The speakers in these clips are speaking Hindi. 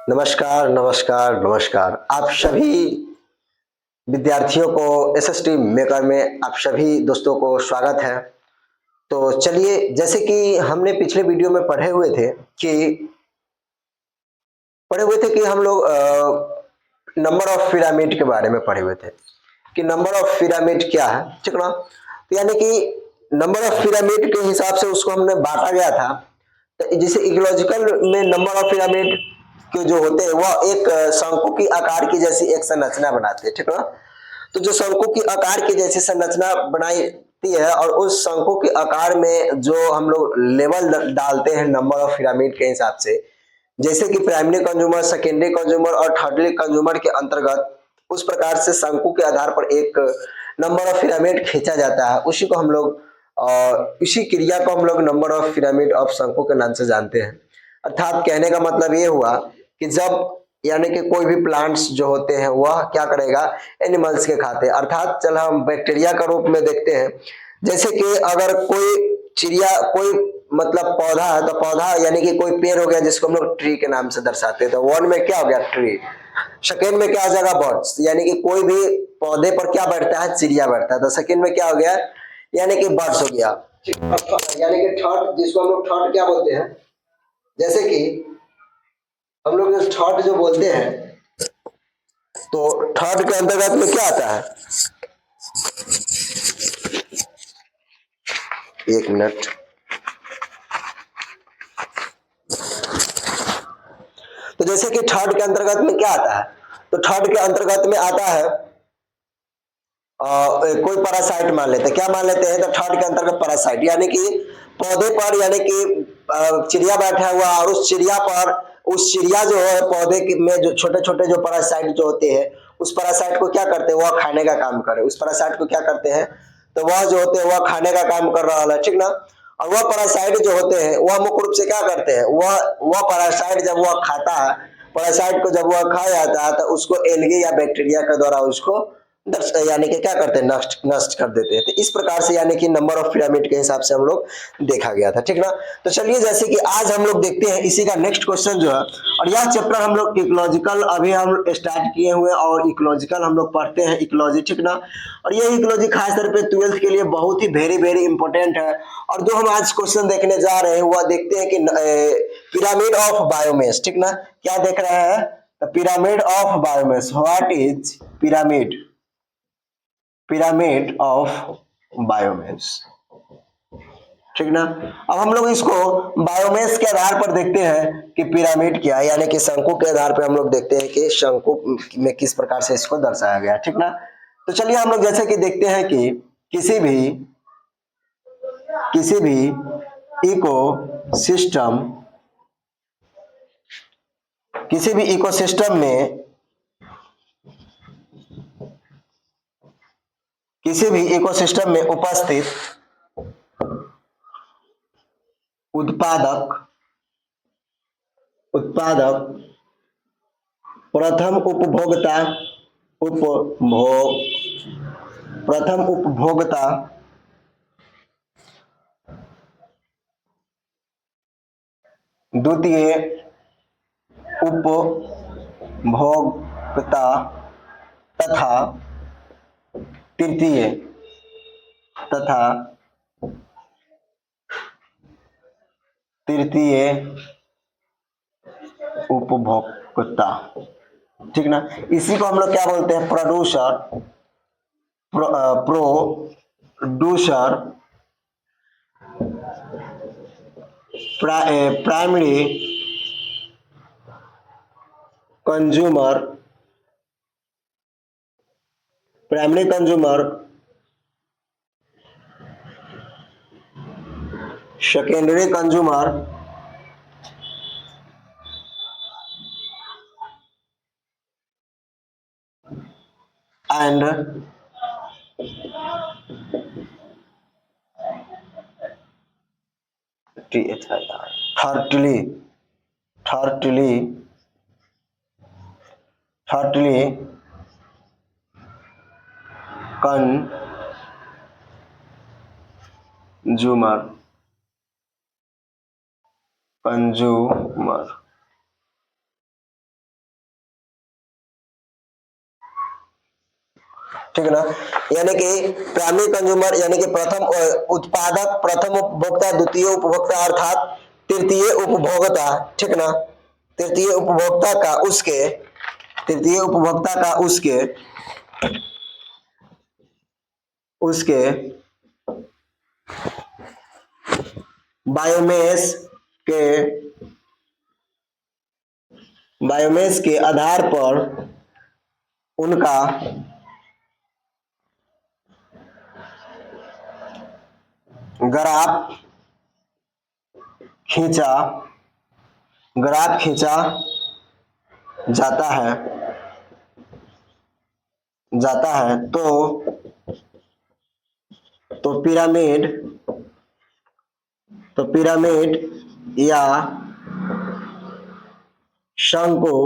नमस्कार, नमस्कार, नमस्कार। आप सभी विद्यार्थियों को एसएसटी मेकर में आप सभी दोस्तों को स्वागत है। तो चलिए, जैसे कि हमने पिछले वीडियो में कि हम लोग नंबर ऑफ पिरामिड के बारे में पढ़े हुए थे कि नंबर ऑफ पिरामिड क्या है, ठीक ना? तो यानी कि नंबर ऑफ पिरामिड के हिसाब से उसको हमने बांटा गया था। तो जैसे इकोलॉजिकल में नंबर ऑफ पिरामिड के जो होते हैं वह एक शंकु की आकार की जैसी एक संरचना बनाते हैं, ठीक ना? तो जो शंकु की आकार की जैसी संरचना बनाती है और उस शंकु के आकार में जो हम लोग लेवल डालते हैं नंबर ऑफ पिरामिड के हिसाब से, जैसे कि प्राइमरी कंज्यूमर, सेकेंडरी कंज्यूमर और थर्डरी कंज्यूमर के अंतर्गत उस प्रकार से शंकु के आधार पर एक नंबर ऑफ पिरामिड खींचा जाता है। उसी को हम लोग इसी क्रिया को हम लोग नंबर ऑफ पिरामिड ऑफ शंकु के नाम से जानते हैं। अर्थात कहने का मतलब ये हुआ कि जब यानी कि कोई भी प्लांट्स जो होते हैं वह क्या करेगा, एनिमल्स के खाते हैं। अर्थात चल हम बैक्टीरिया का रूप में देखते हैं, जैसे कि अगर कोई चिड़िया कोई मतलब पौधा है तो पौधा यानी कि कोई पेड़ हो गया जिसको हम लोग ट्री के नाम से दर्शाते हैं। तो वन में क्या हो गया, ट्री। सेकेंड में क्या हो जाएगा, बर्ड्स, यानी कि कोई भी पौधे पर क्या बैठता है, चिड़िया बैठता है। तो सेकेंड में क्या हो गया, यानी कि बर्ड्स हो गया। यानी कि थर्ड, जिसको हम लोग थर्ड क्या बोलते हैं, जैसे कि हम लोग थर्ड जो बोलते हैं, तो थर्ड के अंतर्गत में क्या आता है, एक मिनट। तो जैसे कि थर्ड के अंतर्गत में क्या आता है, तो थर्ड के अंतर्गत में आता है कोई पैरासाइट मान लेते हैं। क्या मान लेते हैं, तो थर्ड के अंतर्गत पैरासाइट, यानी कि पौधे पर यानी कि चिड़िया बैठा हुआ और उस चिड़िया पर उस चिड़िया जो है पौधे में जो छोटे छोटे जो पैरासाइट जो होते हैं उस पैरासाइट को क्या करते हैं, वह खाने का काम करे। उस पैरासाइट को क्या करते हैं, तो वह जो होते हैं वह खाने का काम कर रहा है, ठीक ना? और वह पैरासाइट जो होते हैं वह मुख्य रूप से क्या करते हैं, वह पैरासाइट जब वह खाता है, पैरासाइट को जब वह खा जाता है तो उसको एल्गी या बैक्टीरिया के द्वारा उसको यानी कि क्या करते हैं, नष्ट नष्ट कर देते हैं। तो इस प्रकार से यानी कि नंबर ऑफ पिरामिड के हिसाब से हम लोग देखा गया था, ठीक ना? तो चलिए, जैसे कि आज हम लोग देखते हैं इसी का नेक्स्ट क्वेश्चन जो है, और यह चैप्टर हम लोग इकोलॉजिकल अभी हम स्टार्ट किए हुए और इकोलॉजिकल हम लोग पढ़ते हैं, इकोलॉजी, ठीक ना? और ये इकोलॉजी खास तौर पे 12th के लिए बहुत ही वेरी वेरी इंपॉर्टेंट है। और जो हम आज क्वेश्चन देखने जा रहे हैं वह देखते हैं कि पिरामिड ऑफ बायोमेस, ठीक ना? क्या देख रहे हैं, pyramid of biomass. What is pyramid, pyramid of biomass, ठीक ना? अब हम लोग इसको बायोमेस के आधार पर देखते हैं कि पिरामिड क्या है, यानी कि शंकु के आधार पर हम लोग देखते हैं कि शंकु में किस प्रकार से इसको दर्शाया गया, ठीक ना? तो चलिए हम लोग जैसे कि देखते हैं कि किसी भी इकोसिस्टम किसी भी इकोसिस्टम में उपस्थित उत्पादक प्रथम उपभोक्ता द्वितीय उपभोक्ता तथा तृतीय उपभोक्ता, ठीक ना? इसी को हम लोग क्या बोलते हैं, producer, primary consumer, secondary consumer and thirdly consumer. ठीक है ना। यानी कि प्राइमरी कंज्यूमर यानी कि प्रथम उत्पादक, प्रथम उपभोक्ता, द्वितीय उपभोक्ता अर्थात तृतीय उपभोक्ता, ठीक है ना। तृतीय उपभोक्ता का उसके, तृतीय उपभोक्ता का उसके उसके बायोमेस के बायोमेस के आधार पर उनका ग्राफ खींचा जाता है तो पिरामिड या शंकु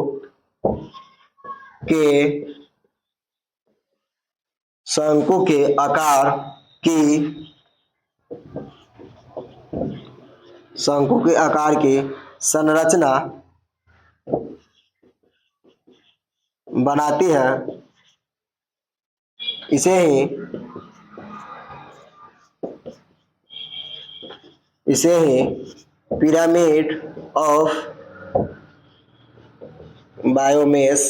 के आकार की संरचना बनाती है। इसे ही पिरामिड ऑफ बायोमेस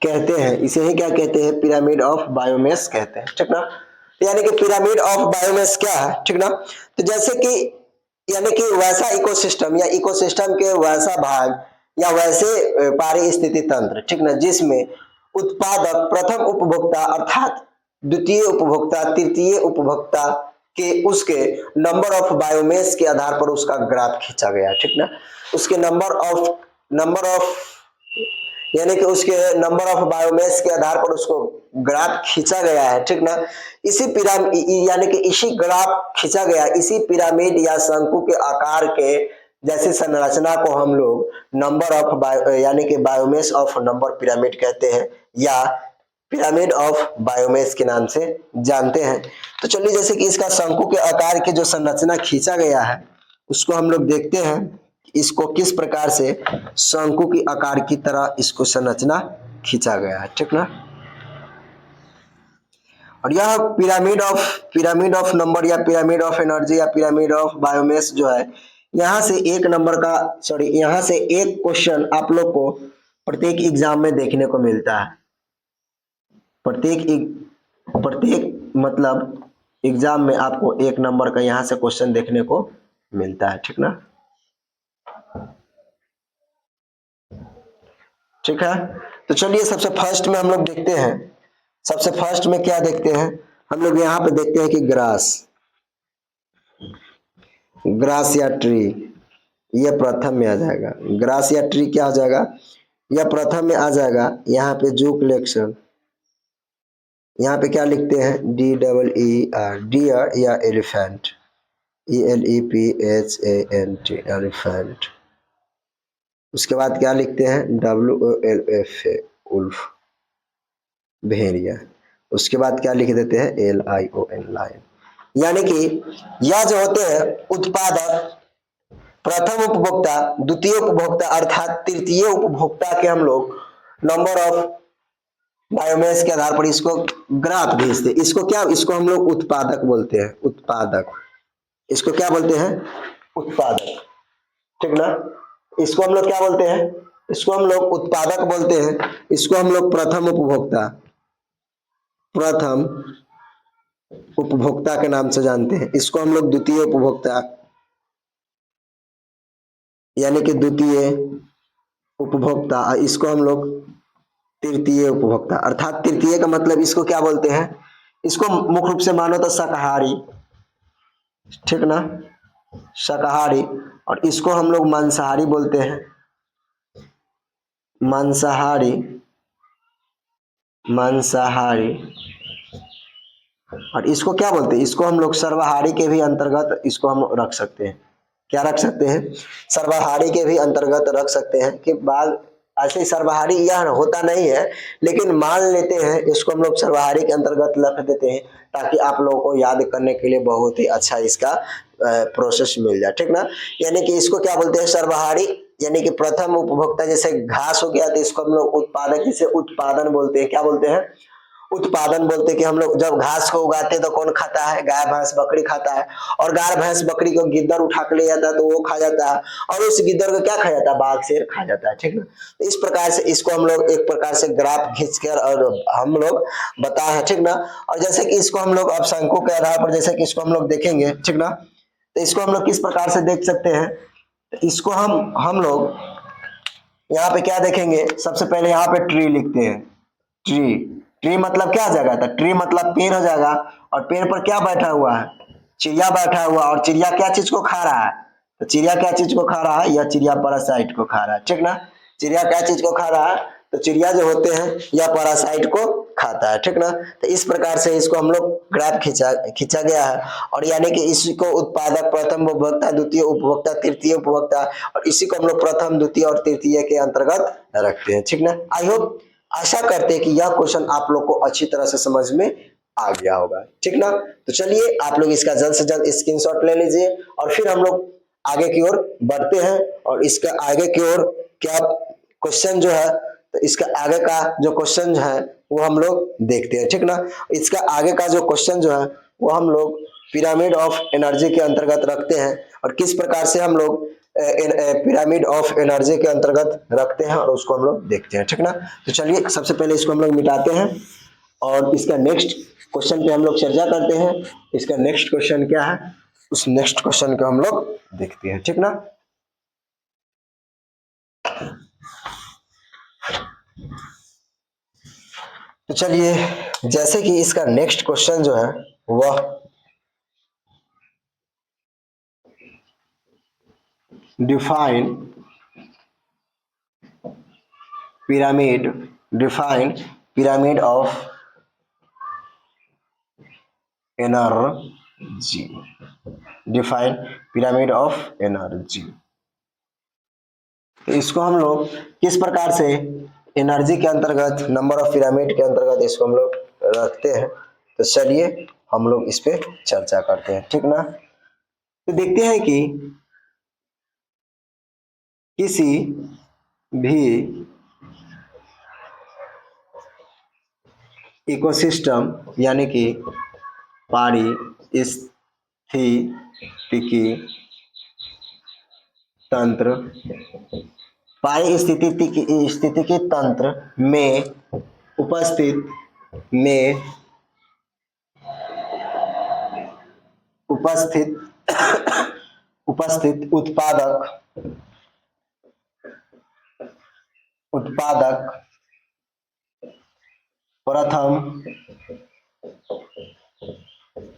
कहते हैं। इसे ही क्या कहते हैं? पिरामिड ऑफ बायोमेस कहते हैं, ठीक ना। यानी कि पिरामिड ऑफ बायोमेस क्या है, ठीक ना। तो जैसे कि यानी कि वैसा इकोसिस्टम या इकोसिस्टम के वैसा भाग या वैसे पारिस्थितिकी तंत्र, ठीक ना, जिसमें उत्पादक, प्रथम उपभोक्ता अर्थात द्वितीय उपभोक्ता, तृतीय उपभोक्ता के उसके नंबर ऑफ बायोमेस के आधार पर उसका ग्राफ खींचा गया, ठीक ना। उसके नंबर ऑफ यानी कि उसके नंबर ऑफ बायोमेस के आधार पर उसको ग्राफ खींचा गया है, ठीक ना। इसी पिरामिड यानी कि इसी ग्राफ खींचा गया, इसी पिरामिड या शंकु के आकार के जैसे संरचना को हम लोग नंबर ऑफ यानी कि बायोमेस ऑफ नंबर पिरामिड कहते हैं या पिरामिड ऑफ बायोमेस के नाम से जानते हैं। तो चलिए, जैसे कि इसका शंकु के आकार के जो संरचना खींचा गया है उसको हम लोग देखते हैं, इसको किस प्रकार से शंकु की आकार की तरह इसको संरचना खींचा गया है, ठीक ना। और यह पिरामिड ऑफ नंबर या पिरामिड ऑफ एनर्जी या पिरामिड ऑफ बायोमेस जो है, यहाँ से एक क्वेश्चन आप लोग को प्रत्येक एग्जाम में देखने को मिलता है। प्रत्येक मतलब एग्जाम में आपको एक नंबर का यहाँ से क्वेश्चन देखने को मिलता है, ठीक ना। ठीक है, तो चलिए सबसे फर्स्ट में हम लोग देखते हैं। सबसे फर्स्ट में क्या देखते हैं हम लोग? यहाँ पे देखते हैं कि ग्रास या ट्री, यह प्रथम में आ जाएगा। ग्रास या ट्री क्या हो जाएगा? यह प्रथम में आ जाएगा। यहाँ पे जू कलेक्शन, यहाँ पे क्या लिखते हैं? DEER, डियर या एलिफेंट, ELEPHANT, एलिफेंट। उसके बाद क्या लिखते हैं? WOLF, उल्फ, भेड़िया। उसके बाद क्या लिख देते हैं? LION, lion. यानी कि यह जो होते हैं उत्पादक, प्रथम उपभोक्ता, द्वितीय उपभोक्ता अर्थात तृतीय उपभोक्ता के हम लोग नंबर ऑफ बायोमेस के आधार पर इसको ग्राफ भेजते हैं। इसको हम लोग उत्पादक बोलते हैं। उत्पादक, इसको क्या बोलते हैं? उत्पादक, ठीक ना। इसको हम लोग क्या बोलते हैं? इसको हम लोग उत्पादक बोलते हैं। इसको हम लोग प्रथम उपभोक्ता के नाम से जानते हैं। इसको हम लोग द्वितीय उपभोक्ता यानी कि द्वितीय उपभोक्ता, इसको हम लोग तृतीय उपभोक्ता अर्थात तृतीय का मतलब इसको क्या बोलते हैं? इसको मुख्य रूप से मानो तो शाकाहारी, ठीक ना, शाकाहारी। और इसको हम लोग मांसाहारी बोलते हैं। मांसाहारी। और इसको क्या बोलते हैं? इसको हम लोग सर्वाहारी के भी अंतर्गत इसको हम रख सकते हैं। क्या रख सकते हैं? सर्वाहारी के भी अंतर्गत रख सकते हैं। कि बाल ऐसे सर्वाहारी यह होता नहीं है, लेकिन मान लेते हैं इसको हम लोग सर्वाहारी के अंतर्गत रख देते हैं, ताकि आप लोगों को याद करने के लिए बहुत ही अच्छा इसका प्रोसेस मिल जाए, ठीक ना। यानी कि इसको क्या बोलते हैं? सर्वाहारी यानी कि प्रथम उपभोक्ता, जैसे घास हो गया तो इसको हम लोग उत्पादक, जिसे उत्पादन बोलते हैं, क्या बोलते हैं, उत्पादन बोलते हैं। कि हम लोग जब घास को उगाते हैं तो कौन खाता है, गाय भैंस बकरी खाता है, और गाय भैंस बकरी को गिद्दर उठा के ले जाता है तो वो खा जाता है, और उस गिद्दर को क्या खा जाता है, बाघ शेर खा जाता है, ठीक ना। तो इस प्रकार से इसको हम लोग एक प्रकार से ग्राफ खींचकर और हम लोग बताए हैं, ठीक ना। और जैसे कि इसको हम लोग अब शंकु के आधार पर, जैसे कि इसको हम लोग देखेंगे, ठीक ना, तो इसको हम लोग किस प्रकार से देख सकते हैं, तो इसको हम लोग यहाँ पे क्या देखेंगे, सबसे पहले यहाँ पे ट्री लिखते हैं। ट्री, ट्री मतलब क्या आ जाएगा, तो ट्री मतलब पेड़ हो जाएगा, और पेड़ पर क्या बैठा हुआ है, चिड़िया बैठा हुआ, और चिड़िया क्या चीज को खा रहा है, तो चिड़िया क्या चीज को खा रहा है, यह चिड़िया पैरासाइट को खा रहा है, ठीक ना। चिड़िया क्या चीज को खा रहा है, तो चिड़िया जो होते हैं यह पैरासाइट को खाता है, ठीक ना। तो इस प्रकार से इसको हम लोग ग्राफ खींचा गया है, और यानी कि इसको उत्पादक, प्रथम उपभोक्ता, द्वितीय उपभोक्ता, तृतीय उपभोक्ता, और इसी को हम लोग प्रथम, द्वितीय और तृतीय के अंतर्गत रखते हैं, ठीक ना। आई होप, आशा करते हैं कि यह क्वेश्चन आप लोग को अच्छी तरह से समझ में आ गया होगा, ठीक ना। तो चलिए आप लोग इसका जल्द से जल्द स्क्रीनशॉट ले लीजिए, और फिर हम लोग आगे की ओर बढ़ते हैं, और इसका आगे की ओर क्या क्वेश्चन जो है, तो इसका आगे का जो क्वेश्चन है वो हम लोग देखते हैं, ठीक ना। इसका आगे का जो क्वेश्चन जो है वो हम लोग पिरामिड ऑफ एनर्जी के अंतर्गत रखते हैं, और किस प्रकार से हम लोग पिरामिड ऑफ एनर्जी के अंतर्गत रखते हैं, और उसको हम लोग देखते हैं, ठीक ना। तो चलिए सबसे पहले इसको हम लोग मिटाते हैं, और इसका नेक्स्ट क्वेश्चन पे हम लोग चर्चा करते हैं। इसका नेक्स्ट क्वेश्चन क्या है, उस नेक्स्ट क्वेश्चन को हम लोग देखते हैं, ठीक ना। तो चलिए, जैसे कि इसका नेक्स्ट क्वेश्चन जो है वह define pyramid of energy, define pyramid of energy. तो इसको हम लोग किस प्रकार से एनर्जी के अंतर्गत, नंबर ऑफ पिरामिड के अंतर्गत इसको हम लोग रखते हैं, तो चलिए हम लोग इस पे चर्चा करते हैं, ठीक ना। तो देखते हैं कि किसी भी इकोसिस्टम यानी कि पारिस्थितिकी तंत्र, पारिस्थितिकी तंत्र में उपस्थित उपस्थित उत्पादक प्रथम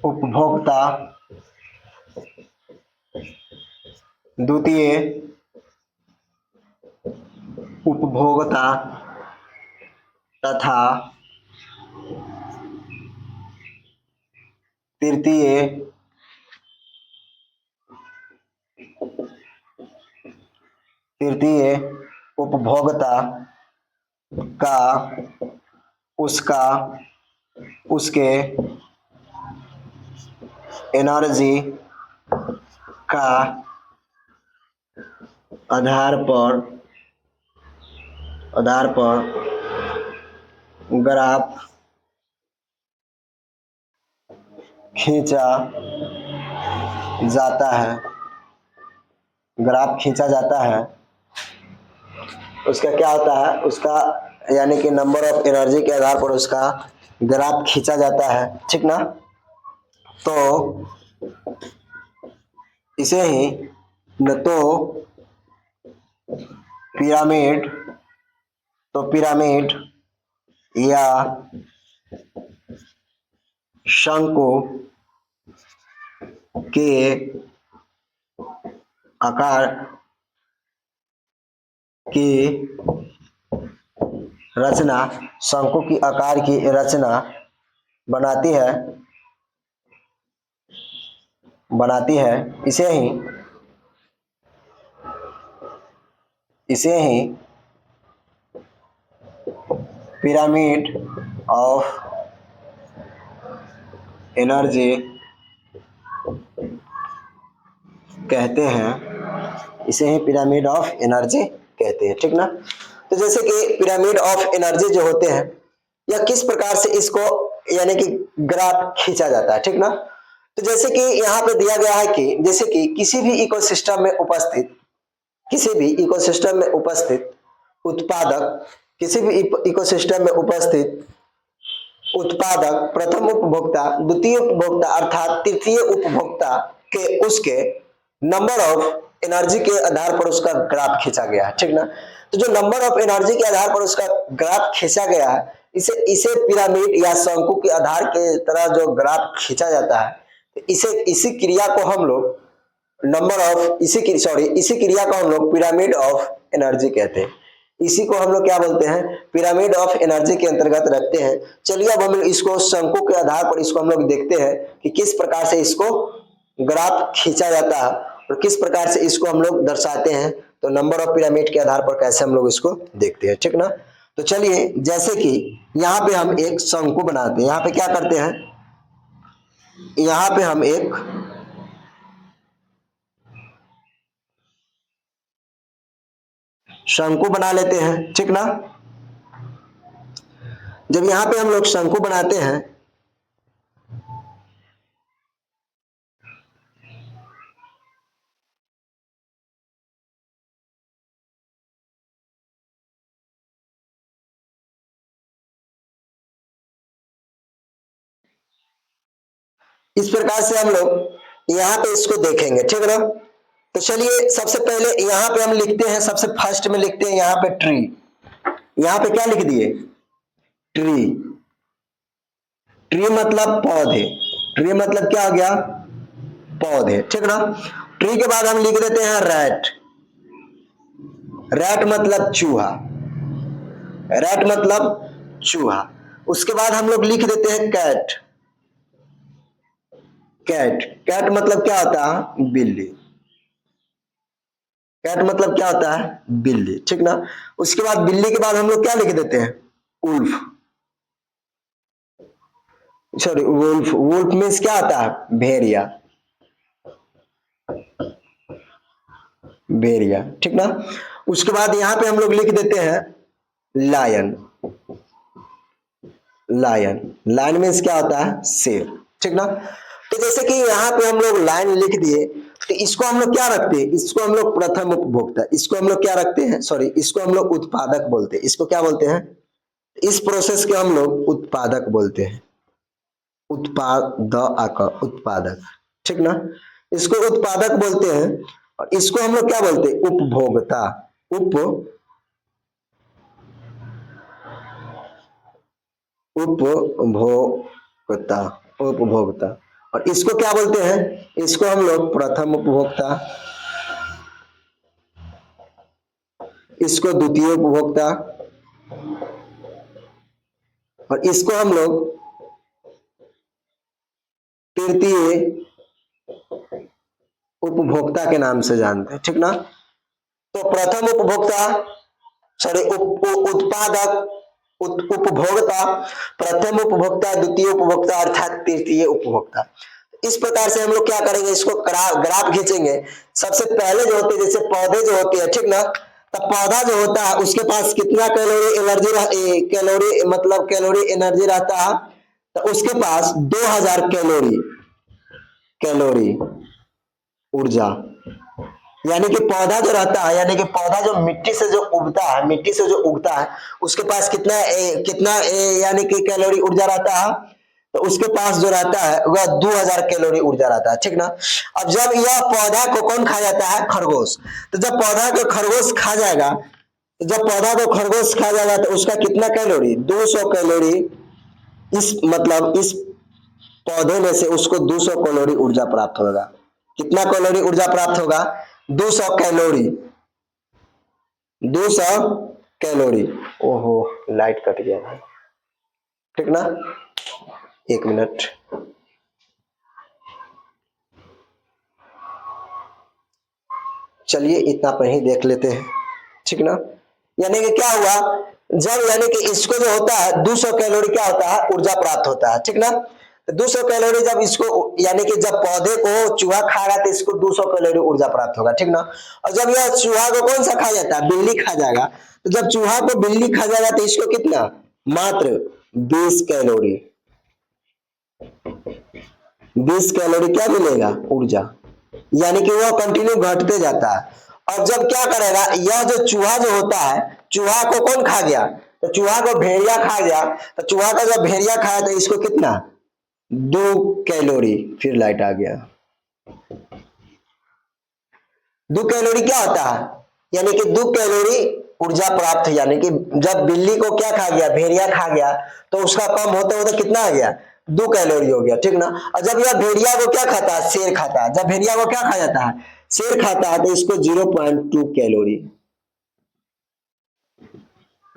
उपभोक्ता, द्वितीय उपभोक्ता तथा तृतीय उपभोक्ता का उसके एनर्जी का आधार पर ग्राफ खींचा जाता है, उसका क्या होता है, उसका यानी कि नंबर ऑफ एनर्जी के आधार पर उसका ग्राफ खींचा जाता है, ठीक ना। तो इसे ही न तो पिरामिड या शंकु के आकार की रचना, शंकु की आकार की रचना बनाती है, इसे ही पिरामिड ऑफ एनर्जी कहते हैं, इसे ही पिरामिड ऑफ एनर्जी कहते हैं, ठीक ना। तो जैसे कि पिरामिड ऑफ एनर्जी जो होते हैं, या किस प्रकार से इसको यानी कि ग्राफ खींचा जाता है, ठीक ना। तो जैसे कि यहाँ पे दिया गया है कि जैसे कि किसी भी इकोसिस्टम में उपस्थित उत्पादक, किसी भी इकोसिस्टम में उपस्थित उत्पादक, प्रथम उपभोक्ता, द्वितीय उपभोक्ता अर्थात तृतीय उपभोक्ता के उसके नंबर ऑफ एनर्जी के आधार पर उसका ग्राफ खींचा गया है, ठीक ना। तो जो नंबर ऑफ एनर्जी के आधार पर उसका ग्राफ खींचा गया है, इसे पिरामिड या शंकु के आधार के तरह जो ग्राफ खींचा जाता है, इसी क्रिया को हम लोग इसी क्रिया को हम लोग पिरामिड ऑफ एनर्जी कहते हैं। इसी को हम लोग क्या बोलते हैं, पिरामिड ऑफ एनर्जी के अंतर्गत रखते हैं। चलिए अब हम लोग इसको शंकु के आधार पर इसको हम लोग देखते हैं कि किस प्रकार से इसको ग्राफ खींचा जाता है और किस प्रकार से इसको हम लोग दर्शाते हैं। तो नंबर ऑफ पिरामिड के आधार पर कैसे हम लोग इसको देखते हैं, ठीक ना। तो चलिए जैसे कि यहाँ पे हम एक शंकु बनाते हैं, यहाँ पे क्या करते हैं, यहाँ पे हम एक शंकु बना लेते हैं, ठीक ना। जब यहाँ पे हम लोग शंकु बनाते हैं, इस प्रकार से हम लोग यहाँ पे इसको देखेंगे, ठीक है ना। तो चलिए सबसे पहले यहाँ पे हम लिखते हैं, सबसे फर्स्ट में लिखते हैं यहाँ पे ट्री। यहाँ पे क्या लिख दिए, ट्री। ट्री मतलब पौधे, ट्री मतलब क्या हो गया, पौधे, ठीक ना। ट्री के बाद हम लिख देते हैं रैट। रैट मतलब चूहा, रैट मतलब चूहा। उसके बाद हम लोग लिख देते हैं कैट। कैट, कैट मतलब क्या होता है, बिल्ली। कैट मतलब क्या होता है, बिल्ली, ठीक ना। उसके बाद बिल्ली के बाद हम लोग क्या लिख देते हैं, wolf. Sorry wolf, wolf means क्या होता है, भेड़िया, भेड़िया, ठीक ना। उसके बाद यहां पे हम लोग लिख देते हैं लायन। लायन, लायन मीन्स क्या होता है, शेर, ठीक ना। तो जैसे कि यहाँ पे हम लोग लाइन लिख दिए, तो इसको हम लोग क्या रखते हैं, इसको हम लोग प्रथम उपभोक्ता, इसको हम लोग क्या रखते हैं, सॉरी इसको हम लोग उत्पादक बोलते हैं। इसको क्या बोलते हैं, इस प्रोसेस के हम लोग उत्पादक बोलते हैं, उत्पादक, ठीक ना। इसको उत्पादक बोलते हैं और इसको हम लोग क्या बोलते हैं, उपभोक्ता। उपभोक्ता, उपभोक्ता। और इसको क्या बोलते हैं, इसको हम लोग प्रथम उपभोक्ता, इसको द्वितीय उपभोक्ता और इसको हम लोग तृतीय उपभोक्ता के नाम से जानते हैं, ठीक ना। तो प्रथम उपभोक्ता, सॉरी उत्पादक, उपभोक्ता, प्रथम उपभोक्ता, द्वितीय उपभोक्ता अर्थात तृतीय उपभोक्ता। इस प्रकार से हम लोग क्या करेंगे, इसको ग्राफ खींचेंगे। सबसे पहले जो होते हैं, जैसे पौधे जो होते हैं, ठीक ना, तो पौधा जो होता है उसके पास कितना कैलोरी एनर्जी, कैलोरी एनर्जी रहता है, तो उसके पास 2000 कैलोरी, कैलोरी ऊर्जा। यानी कि पौधा जो रहता है, यानी कि पौधा जो मिट्टी से जो उगता है, मिट्टी से जो उगता है, उसके पास कितना यानी कि कैलोरी ऊर्जा रहता है, तो उसके पास जो रहता है वह 2000 कैलोरी ऊर्जा रहता है, ठीक ना। अब जब यह पौधा को कौन खा जाता है, खरगोश। तो जब पौधा को खरगोश खा जाएगा, तो उसका कितना कैलोरी, 200 कैलोरी, इस पौधे में से उसको 200 कैलोरी ऊर्जा प्राप्त होगा। कितना कैलोरी ऊर्जा प्राप्त होगा, 200 कैलोरी, 200 कैलोरी। ओहो लाइट कट गया है, ठीक ना, एक मिनट। चलिए इतना पर ही देख लेते हैं, ठीक ना। यानी कि क्या हुआ, जब यानी कि इसको जो होता है 200 कैलोरी क्या होता है, ऊर्जा प्राप्त होता है, ठीक ना। तो 200 कैलोरी जब इसको, यानी कि जब पौधे को चूहा खाएगा तो इसको 200 कैलोरी ऊर्जा प्राप्त होगा, ठीक ना। और जब यह चूहा को कौन सा खा जाता है, बिल्ली खा जाएगा, तो जब चूहा को बिल्ली खा जाएगा तो इसको कितना, मात्र 20 कैलोरी, 20 कैलोरी क्या मिलेगा, ऊर्जा, यानी कि वह कंटिन्यू घटते जाता है। और जब क्या करेगा, यह जो चूहा जो होता है, चूहा को कौन खा गया, तो चूहा को भेड़िया खा गया, तो चूहा का जब भेड़िया खाया तो इसको कितना, 2 कैलोरी, फिर लाइट आ गया। 2 कैलोरी क्या होता है, यानी कि 2 कैलोरी ऊर्जा प्राप्त, यानी कि जब बिल्ली को क्या खा गया, भेड़िया खा गया, तो उसका कम होते होते कितना आ गया, 2 कैलोरी हो गया, ठीक ना। और जब यह भेड़िया को क्या खाता है, शेर खाता है, जब भेड़िया को क्या खा जाता है, शेर खाता है, तो इसको 0.2 कैलोरी,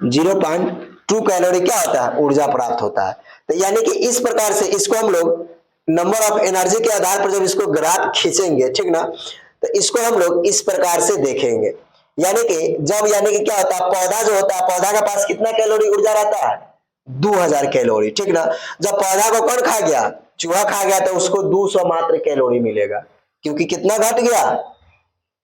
0.2 कैलोरी क्या होता है, ऊर्जा प्राप्त होता है। तो यानी कि इस प्रकार से इसको हम लोग नंबर ऑफ एनर्जी के आधार पर जब इसको ग्राफ खींचेंगे, ठीक ना, तो इसको हम लोग इस प्रकार से देखेंगे, यानी कि जब, यानी कि क्या होता है, पौधा जो होता है, पौधा के पास कितना कैलोरी ऊर्जा रहता है, 2000 कैलोरी, ठीक ना। जब पौधा को कौन खा गया, चूहा खा गया, तो उसको 200 मात्र कैलोरी मिलेगा, क्योंकि कितना घट गया,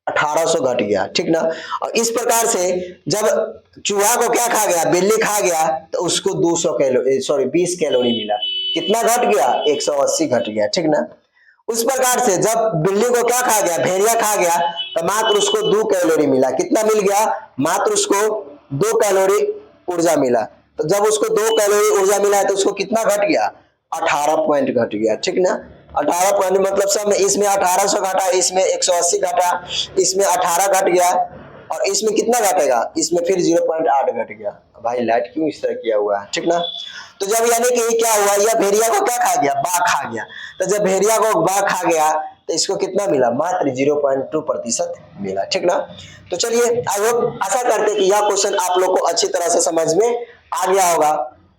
1800 घट गया, ठीक ना। और इस प्रकार से जब चूहा को क्या खा गया, बिल्ली खा गया, तो उसको 200 कैलोरी, सॉरी 20 कैलोरी मिला, कितना घट गया, 180 घट गया, ठीक ना। उस प्रकार से जब बिल्ली को क्या खा गया, भेड़िया खा गया, तो मात्र उसको 2 कैलोरी मिला, कितना मिल गया, मात्र उसको 2 कैलोरी ऊर्जा मिला। तो जब उसको 2 कैलोरी ऊर्जा मिला है तो उसको कितना घट गया, 18 पॉइंट घट गया, ठीक ना। 18 पॉइंट मतलब सब में, इसमें 1800 घटा, इसमें 180 घटा, इसमें 18 घट गया, और इसमें कितना घटेगा, इसमें फिर 0.8 घट गया। भाई लाइट क्यों इस तरह किया हुआ है, ठीक ना। तो जब, यानी कि क्या हुआ, यह भेड़िया को क्या खा गया, बाघ खा गया, तो जब भेड़िया को बाघ खा गया तो इसको कितना मिला, मात्र 0.2% मिला, ठीक ना। तो चलिए, आई होप, आशा करते हैं कि यह क्वेश्चन आप लोग को अच्छी तरह से समझ में आ गया होगा।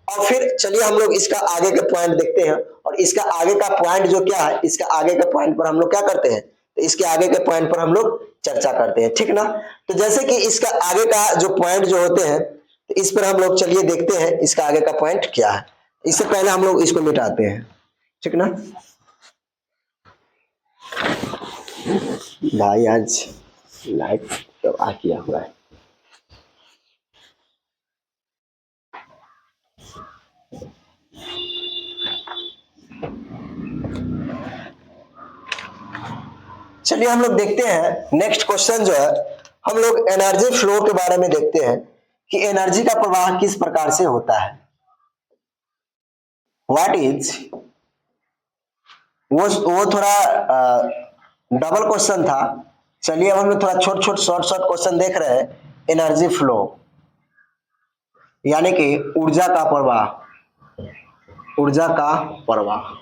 और फिर चलिए हम लोग इसका आगे के पॉइंट देखते हैं, और इसका आगे का पॉइंट जो क्या है, इसका आगे के पॉइंट पर हम लोग क्या करते हैं, तो इसके आगे के पॉइंट पर हम लोग चर्चा करते हैं, ठीक ना। तो जैसे कि इसका आगे का जो पॉइंट जो होते हैं, तो इस पर हम लोग चलिए देखते हैं इसका आगे का पॉइंट क्या है। इससे पहले हम लोग इसको मिटाते हैं, ठीक ना। भाई आज लाइट तो आ किया हुआ है। चलिए हम लोग देखते हैं नेक्स्ट क्वेश्चन जो है, हम लोग एनर्जी फ्लो के बारे में देखते हैं कि एनर्जी का प्रवाह किस प्रकार से होता है। व्हाट इज, वो थोड़ा डबल क्वेश्चन था। चलिए अब हम लोग थोड़ा छोट छोट शॉर्ट शॉर्ट क्वेश्चन देख रहे हैं। एनर्जी फ्लो यानी कि ऊर्जा का प्रवाह, ऊर्जा का प्रवाह,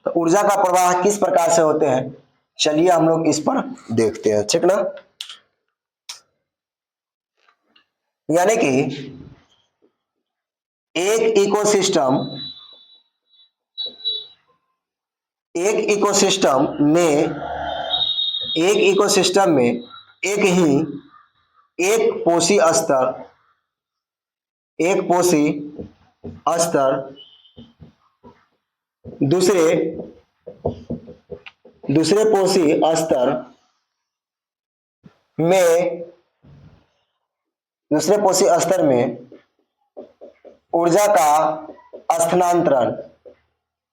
तो ऊर्जा का प्रवाह किस प्रकार से होते हैं, चलिए हम लोग इस पर देखते हैं, ठीक ना। यानी कि एक इकोसिस्टम, एक इकोसिस्टम में, एक इकोसिस्टम में एक ही, एक पोषी स्तर, एक पोषी स्तर दूसरे पोषी स्तर में, दूसरे पोषी स्तर में ऊर्जा का स्थानांतरण,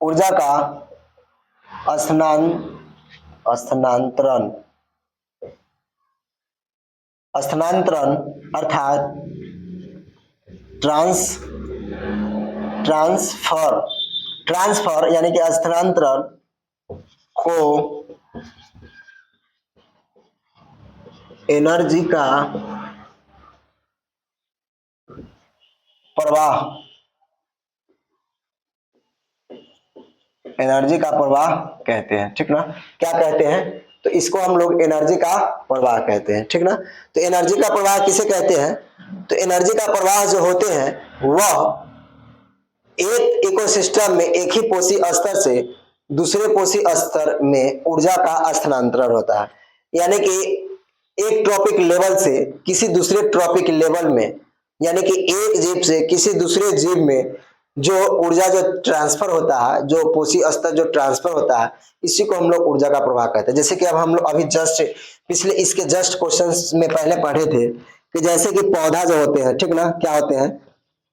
ऊर्जा का स्थानांतरण अर्थात ट्रांसफर यानी कि स्थानांतरण को एनर्जी का प्रवाह, एनर्जी का प्रवाह कहते हैं, ठीक ना। क्या कहते हैं, तो इसको हम लोग एनर्जी का प्रवाह कहते हैं, ठीक ना। तो एनर्जी का प्रवाह किसे कहते हैं, तो एनर्जी का प्रवाह जो होते हैं वह एक इकोसिस्टम में एक ही पोषी स्तर से दूसरे पोषी स्तर में ऊर्जा का स्थानांतरण होता है। यानी कि एक ट्रॉपिक लेवल से किसी दूसरे ट्रॉपिक लेवल में, यानी कि एक जीव से किसी दूसरे जीव में जो ऊर्जा जो ट्रांसफर होता है, जो पोषी स्तर जो ट्रांसफर होता है, इसी को हम लोग ऊर्जा का प्रवाह कहते हैं। जैसे कि अब हम लोग अभी जस्ट पिछले इसके जस्ट क्वेश्चंस में पहले पढ़े थे कि जैसे कि पौधा जो होते हैं, ठीक ना, क्या होते हैं,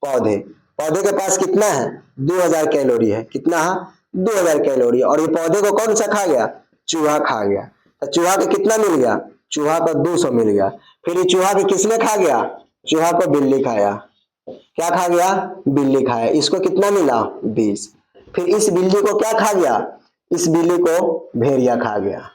पौधे। पौधे के पास कितना है, 2000 कैलोरी है। कितना है, 2000 कैलोरी। और ये पौधे को कौन सा खा गया, चूहा खा गया। तो चूहा को कितना मिल गया, चूहा को 200 मिल गया। फिर ये चूहा को किसने खा गया, चूहा को बिल्ली खाया। क्या खा गया, बिल्ली खाया, इसको कितना मिला, 20। फिर इस बिल्ली को क्या खा गया, इस बिल्ली को भेड़िया खा गया,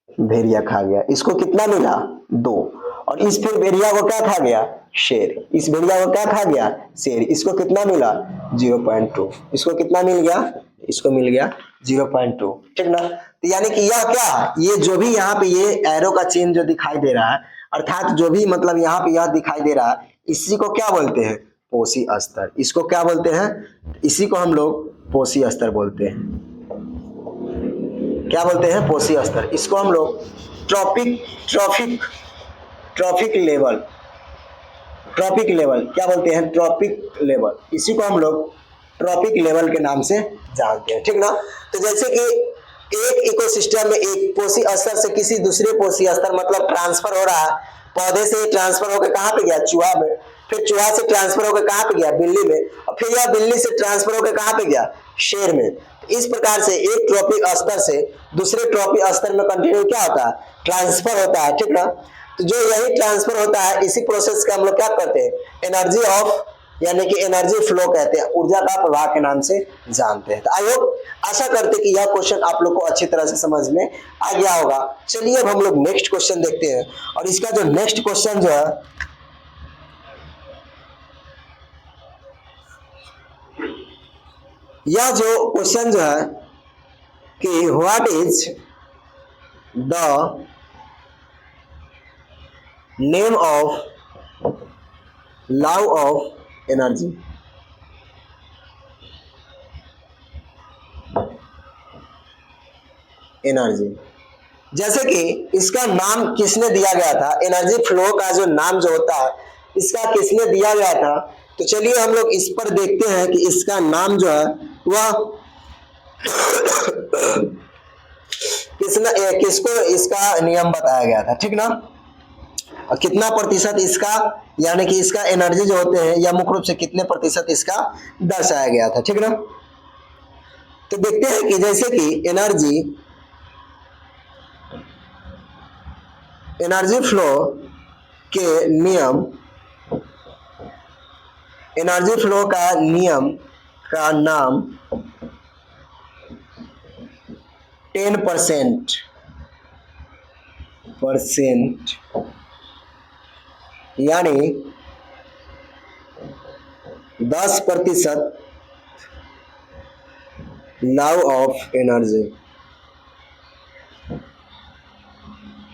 भेड़िया खा गया, इसको कितना मिला, 2। और इस फिर भेड़िया को क्या खा गया, शेर। इस भेड़िया को क्या खा गया, शेर, इसको कितना मिला, 0.2। इसको कितना मिल गया, इसको मिल गया 0.2, ठीक ना। तो यानी कि यह क्या है, ये जो भी यहाँ पे ये एरो का चिन्ह जो दिखाई दे रहा है, अर्थात जो भी मतलब यहाँ पे यह दिखाई दे रहा है, इसी को क्या बोलते हैं, पोषी स्तर। इसको क्या बोलते हैं, इसी को हम लोग पोषी स्तर बोलते हैं। क्या बोलते हैं, पोषी स्तर। इसको हम लोग tropic trophic tropic level, tropic level क्या बोलते हैं, ट्रॉपिक लेवल। इसी को हम लोग ट्रॉपिक लेवल के नाम से जानते हैं, ठीक ना। तो जैसे कि एक इकोसिस्टम में एक पोषी स्तर से किसी दूसरे पोषी स्तर मतलब ट्रांसफर हो रहा है, पौधे से ट्रांसफर होकर कहाँ पे गया, चूहा में। फिर चूहा से ट्रांसफर होकर कहाँ पे गया, बिल्ली में। और फिर यह बिल्ली से ट्रांसफर होकर कहाँ पे गया, शेर में। इस प्रकार से एक ट्रॉपिक स्तर से दूसरे ट्रॉपिक स्तर में कंटिन्यू क्या होता है, ट्रांसफर होता है, ठीक ना। तो जो यही ट्रांसफर होता है, इसी प्रोसेस का हम लोग क्या करते हैं, एनर्जी ऑफ यानी कि एनर्जी फ्लो कहते हैं, ऊर्जा का प्रवाह के नाम से जानते हैं। तो आई होप, आशा करते कि यह क्वेश्चन आप लोग को अच्छी तरह से समझ में आ गया होगा। चलिए अब हम लोग नेक्स्ट क्वेश्चन देखते हैं। और इसका जो नेक्स्ट क्वेश्चन जो है, यह जो क्वेश्चन जो है कि what is the name of law of energy. Energy, जैसे कि इसका नाम किसने दिया गया था, एनर्जी फ्लो का जो नाम जो होता है, इसका किसने दिया गया था। तो चलिए हम लोग इस पर देखते हैं कि इसका नाम जो है वह किसको इसका नियम बताया गया था, ठीक ना। और कितना प्रतिशत इसका यानी कि इसका एनर्जी जो होते हैं या मुख्य रूप से कितने प्रतिशत इसका दर्शाया गया था, ठीक ना। तो देखते हैं कि जैसे कि एनर्जी फ्लो के नियम, एनर्जी फ्लो का नियम का नाम 10% यानी 10% law of energy,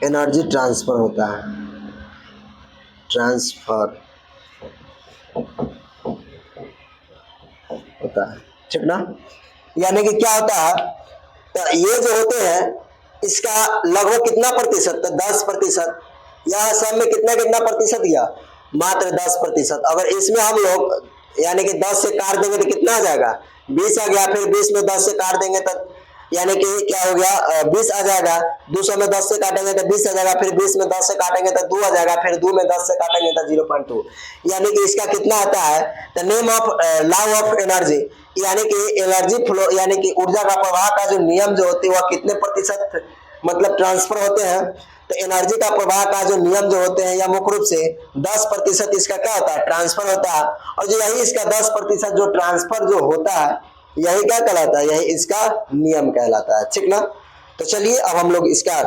energy transfer होता है, ट्रांसफर होता है, ठीक ना। यानी कि क्या होता है, तो ये जो होते हैं इसका लगभग कितना प्रतिशत, तो 10%। यह सब में कितना कितना प्रतिशत गया, मात्र 10%। अगर इसमें हम लोग यानी कि 10 से काट देंगे तो कितना आ जाएगा, 20 आ गया। फिर 20 में 10 से काट देंगे तो यानी कि क्या हो गया, 20 आ जाएगा। 200 में 10 से काटेंगे तो 20 आ जाएगा। फिर 20 में 10 से काटेंगे तो 2 आ जाएगा। फिर 2 में 10 से काटेंगे तो 0.2। यानी कि इसका कितना आता है, the name of law of energy, यानी कि एनर्जी फ्लो यानी कि ऊर्जा का प्रवाह का जो नियम जो होते हैं वह कितने प्रतिशत मतलब ट्रांसफर होते हैं। तो एनर्जी का प्रवाह का जो नियम जो होते हैं या मुख्य रूप से 10% इसका क्या होता है, ट्रांसफर होता है। और जो यही इसका 10% जो ट्रांसफर जो होता है, यही क्या कहलाता है, यही इसका नियम कहलाता है, ठीक ना। तो चलिए अब हम लोग इसका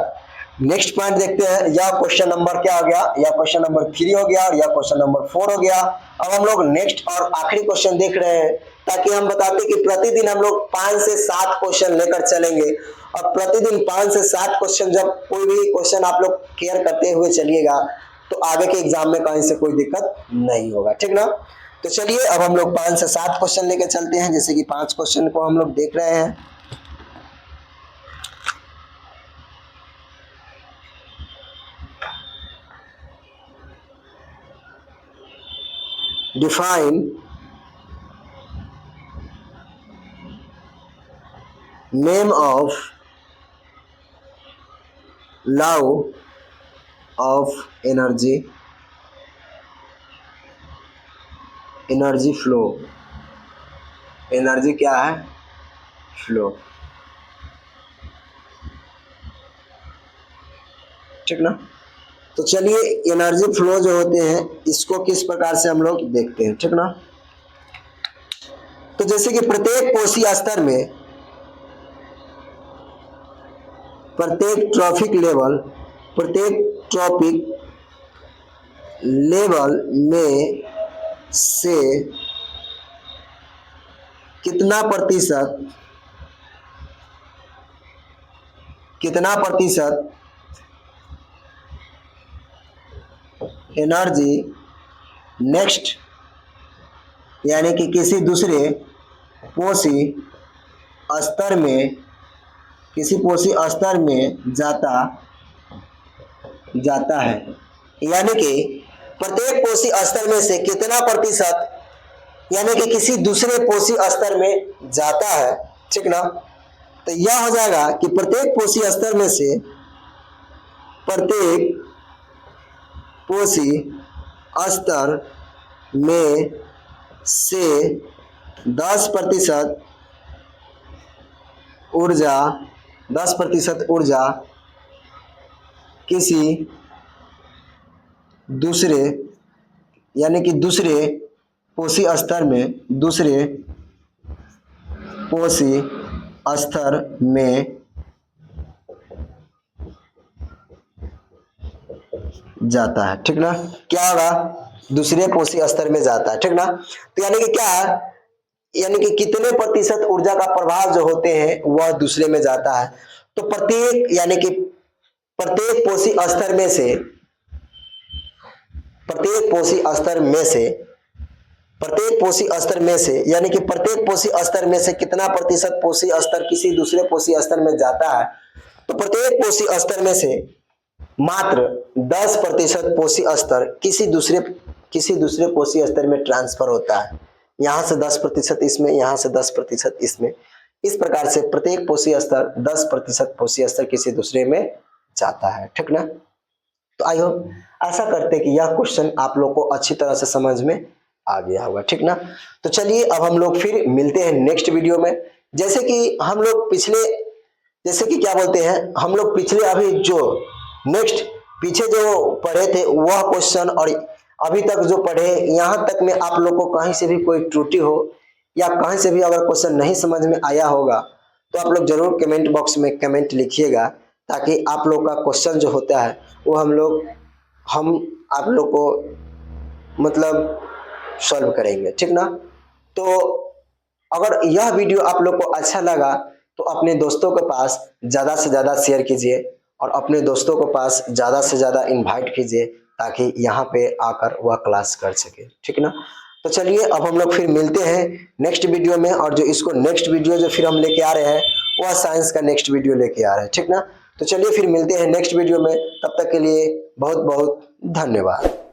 नेक्स्ट पॉइंट देखते हैं। यह क्वेश्चन नंबर क्या हो गया, यह क्वेश्चन नंबर 3 हो गया और यह क्वेश्चन नंबर 4 हो गया। अब हम लोग नेक्स्ट और आखिरी क्वेश्चन देख रहे हैं, ताकि हम बताते कि प्रतिदिन हम लोग 5 से 7 क्वेश्चन लेकर चलेंगे। और प्रतिदिन 5 से 7 क्वेश्चन, जब कोई भी क्वेश्चन आप लोग केयर करते हुए चलिएगा तो आगे के एग्जाम में कहीं से कोई दिक्कत नहीं होगा, ठीक ना। तो चलिए अब हम लोग 5 से 7 क्वेश्चन लेकर चलते हैं। जैसे कि 5 क्वेश्चन को हम लोग देख रहे हैं। Define name of law of energy, energy flow, energy क्या है, फ्लो, ठीक ना। तो चलिए एनर्जी फ्लो जो होते हैं इसको किस प्रकार से हम लोग देखते हैं, ठीक ना। तो जैसे कि प्रत्येक कोशीय स्तर में, प्रत्येक ट्रॉपिक लेवल, प्रत्येक ट्रॉपिक लेवल में से कितना प्रतिशत एनर्जी नेक्स्ट यानी कि किसी दूसरे पोषी स्तर में, किसी पोषी स्तर में जाता है, यानी कि प्रत्येक पोषी स्तर में से कितना प्रतिशत यानी कि किसी दूसरे पोषी स्तर में जाता है, ठीक ना। तो यह हो जाएगा कि प्रत्येक पोषी स्तर में से, प्रत्येक पोषी स्तर में से 10% ऊर्जा किसी दूसरे यानी कि दूसरे पोषी स्तर में, दूसरे पोषी स्तर में जाता है, ठीक ना। क्या होगा, दूसरे पोषी स्तर में जाता है, ठीक ना। तो यानी कि क्या है, यानी कि कितने प्रतिशत ऊर्जा का प्रभाव जो होते हैं वह दूसरे में जाता है। तो प्रत्येक यानी कि प्रत्येक पोषी स्तर में से, प्रत्येक पोषी स्तर में से, प्रत्येक पोषी स्तर में से यानी कि प्रत्येक पोषी स्तर में से कितना प्रतिशत पोषी स्तर किसी दूसरे पोषी स्तर में जाता है। तो प्रत्येक पोषी स्तर में से मात्र 10% पोषी स्तर किसी दूसरे पोषी स्तर में ट्रांसफर होता है। यहां से 10% इसमें, यहां से 10% इसमें, इस प्रकार से प्रत्येक पोषी स्तर 10% पोषी स्तर किसी दूसरे में जाता है, ठीक ना। तो आई होप आशा करते कि यह क्वेश्चन आप लोग को अच्छी तरह से समझ में आ गया होगा, ठीक ना। तो चलिए अब हम लोग फिर मिलते हैं नेक्स्ट वीडियो में। जैसे कि हम लोग पिछले, जैसे कि क्या बोलते हैं, हम लोग पिछले अभी जो नेक्स्ट पीछे जो पढ़े थे वह क्वेश्चन और अभी तक जो पढ़े यहाँ तक में आप लोग को कहीं से भी कोई त्रुटि हो या कहीं से भी अगर क्वेश्चन नहीं समझ में आया होगा तो आप लोग जरूर कमेंट बॉक्स में कमेंट लिखिएगा, ताकि आप लोग का क्वेश्चन जो होता है वो हम आप लोग को मतलब सॉल्व करेंगे, ठीक ना। तो अगर यह वीडियो आप लोग को अच्छा लगा तो अपने दोस्तों के पास ज़्यादा से ज़्यादा शेयर कीजिए और अपने दोस्तों के पास ज़्यादा से ज़्यादा इनवाइट कीजिए, ताकि यहाँ पे आकर वह क्लास कर सके, ठीक ना। तो चलिए अब हम लोग फिर मिलते हैं नेक्स्ट वीडियो में, और जो इसको नेक्स्ट वीडियो जो फिर हम लेके आ रहे हैं वह साइंस का नेक्स्ट वीडियो लेके आ रहे हैं, ठीक ना। तो चलिए फिर मिलते हैं नेक्स्ट वीडियो में, तब तक के लिए बहुत बहुत धन्यवाद।